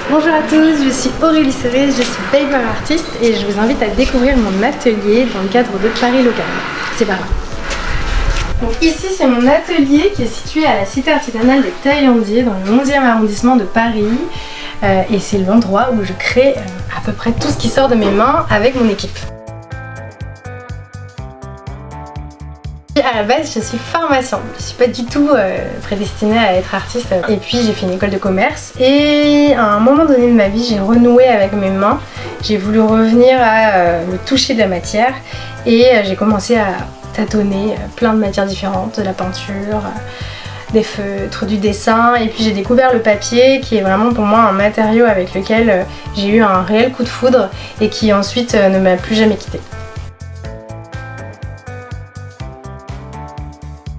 Bonjour à tous, je suis Aurélie Cerise, je suis paper artiste et je vous invite à découvrir mon atelier dans le cadre de Paris Local. C'est par là. Donc ici c'est mon atelier qui est situé à la cité artisanale des Taillandiers dans le 11e arrondissement de Paris et c'est l'endroit où je crée à peu près tout ce qui sort de mes mains avec mon équipe. À la base, je suis pharmacien. Je suis pas du tout prédestinée à être artiste. Et puis j'ai fait une école de commerce. Et à un moment donné de ma vie, j'ai renoué avec mes mains. J'ai voulu revenir à le toucher de la matière. Et j'ai commencé à tâtonner plein de matières différentes, de la peinture, des feutres, du dessin. Et puis j'ai découvert le papier, qui est vraiment pour moi un matériau avec lequel j'ai eu un réel coup de foudre et qui ensuite ne m'a plus jamais quitté.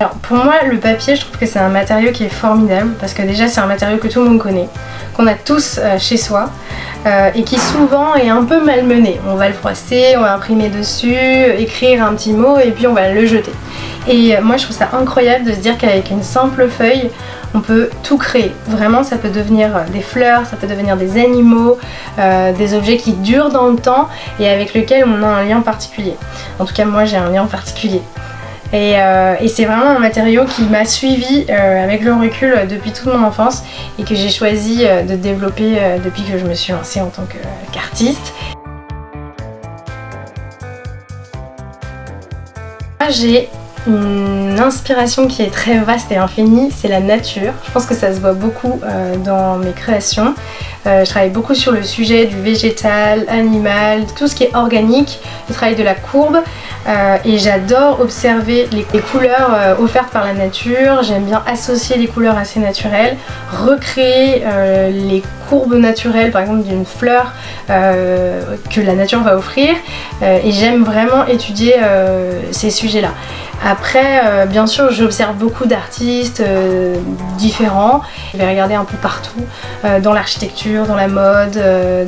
Alors pour moi le papier, je trouve que c'est un matériau qui est formidable parce que déjà c'est un matériau que tout le monde connaît, qu'on a tous chez soi et qui souvent est un peu malmené. On va le froisser, on va imprimer dessus, écrire un petit mot et puis on va le jeter. Et moi je trouve ça incroyable de se dire qu'avec une simple feuille on peut tout créer. Vraiment ça peut devenir des fleurs, ça peut devenir des animaux, des objets qui durent dans le temps et avec lesquels on a un lien particulier. En tout cas moi j'ai un lien particulier. Et c'est vraiment un matériau qui m'a suivi avec le recul depuis toute mon enfance et que j'ai choisi de développer depuis que je me suis lancée en tant qu'artiste. Moi j'ai une inspiration qui est très vaste et infinie, c'est la nature. Je pense que ça se voit beaucoup dans mes créations. Je travaille beaucoup sur le sujet du végétal, animal, tout ce qui est organique, le travail de la courbe et j'adore observer les couleurs offertes par la nature. J'aime bien associer les couleurs assez naturelles, recréer les courbes naturelles par exemple d'une fleur que la nature va offrir et j'aime vraiment étudier ces sujets-là. Après, bien sûr, j'observe beaucoup d'artistes différents. Je vais regarder un peu partout, dans l'architecture, dans la mode,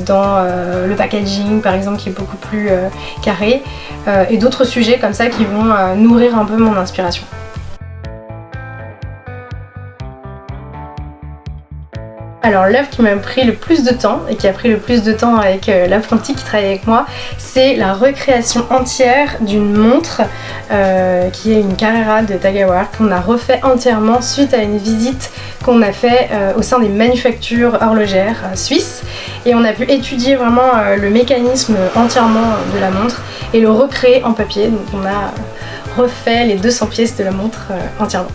dans le packaging par exemple qui est beaucoup plus carré et d'autres sujets comme ça qui vont nourrir un peu mon inspiration. Alors l'œuvre qui m'a pris le plus de temps et qui a pris le plus de temps avec l'apprenti qui travaille avec moi, c'est la recréation entière d'une montre qui est une Carrera de Tagawa qu'on a refait entièrement suite à une visite qu'on a fait au sein des manufactures horlogères suisses et on a pu étudier vraiment le mécanisme entièrement de la montre et le recréer en papier. Donc on a refait les 200 pièces de la montre entièrement.